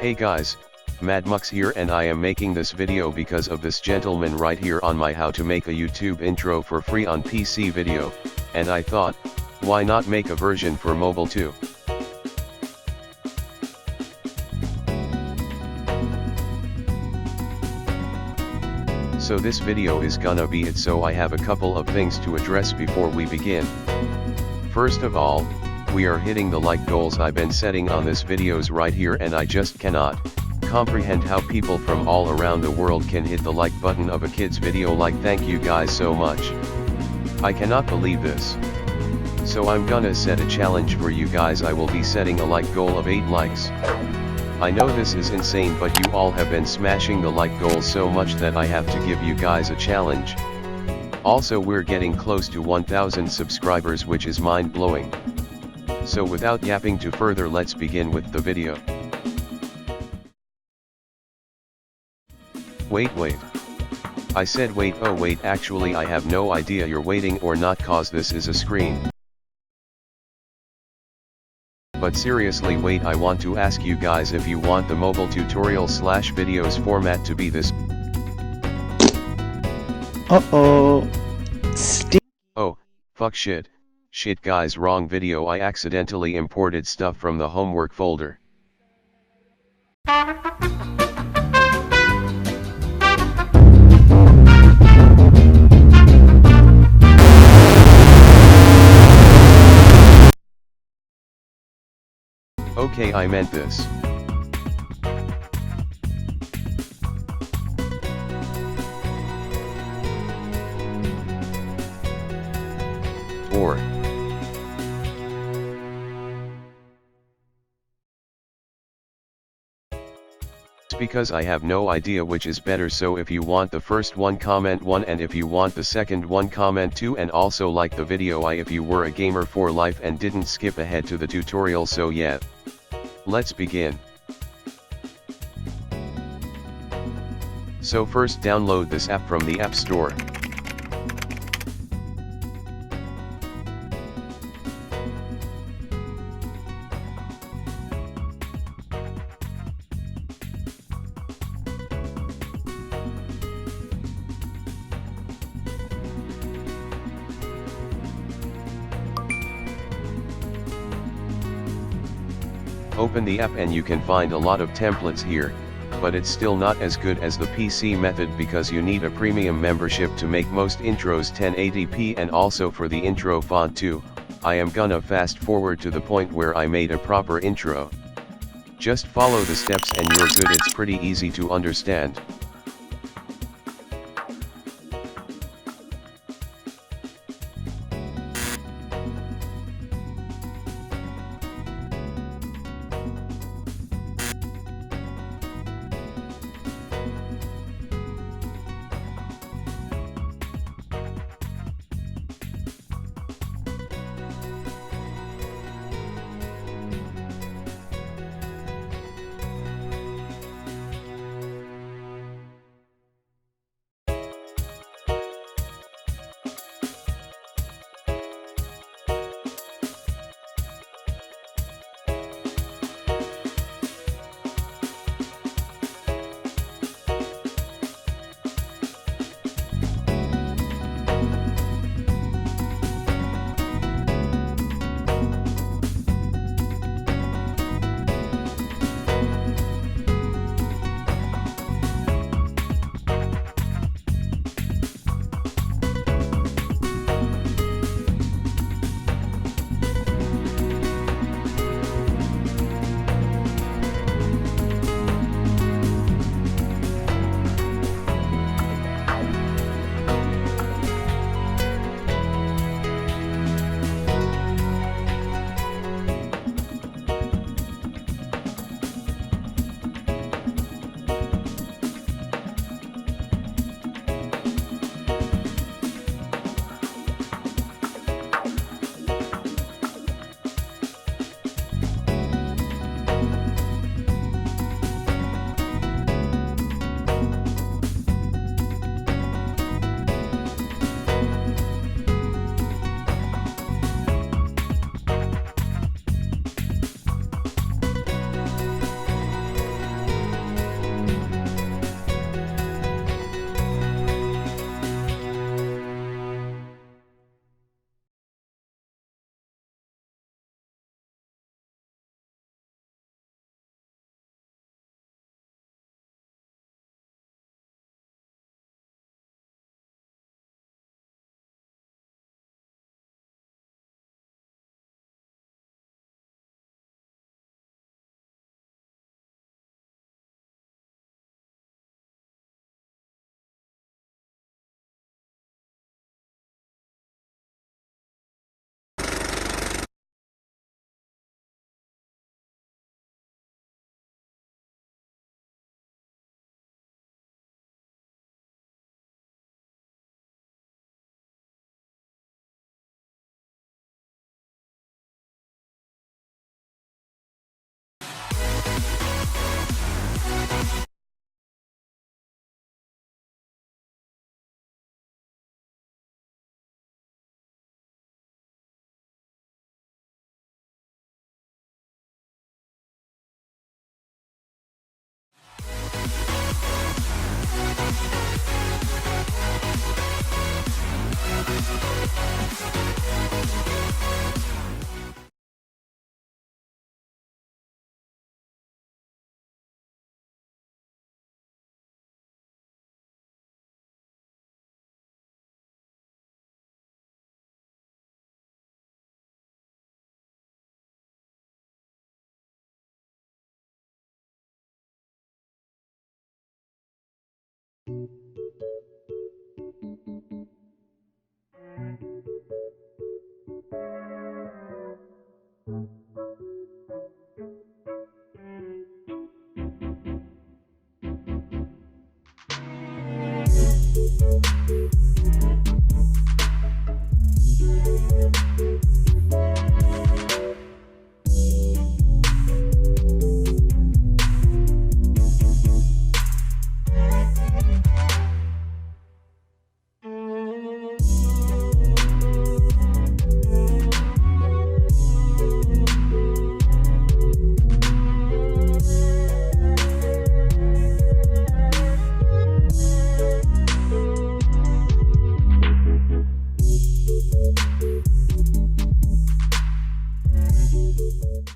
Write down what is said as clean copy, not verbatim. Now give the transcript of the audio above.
Hey guys, Madmux here, and I am making this video because of this gentleman right here on my how to make a YouTube intro for free on PC video, and I thought, why not make a version for mobile too? So this video is gonna be it, so I have a couple of things to address before we begin. First of all, we are hitting the like goals I've been setting on this videos right here, and I just cannot comprehend how people from all around the world can hit the like button of a kid's video. Like, thank you guys so much. I cannot believe this. So I'm gonna set a challenge for you guys. I will be setting a like goal of 8 likes. I know this is insane, but you all have been smashing the like goal so much that I have to give you guys a challenge. Also, we're getting close to 1,000 subscribers, which is mind-blowing. So without yapping to further, let's begin with the video. Wait. I said wait, oh wait, actually I have no idea you're waiting or not, cause this is a screen. But seriously, wait, I want to ask you guys if you want the mobile tutorial / videos format to be this. Oh, fuck shit guys, wrong video. I accidentally imported stuff from the homework folder. Okay, I meant this. Or because I have no idea which is better. So if you want the first one, comment 1, and if you want the second one, comment 2, and also like the video if you were a gamer for life and didn't skip ahead to the tutorial. So yeah, let's begin. So first, download this app from the App Store. Open the app and you can find a lot of templates here, but it's still not as good as the PC method because you need a premium membership to make most intros 1080p, and also for the intro font too. I am gonna fast forward to the point where I made a proper intro. Just follow the steps and you're good. It's pretty easy to understand.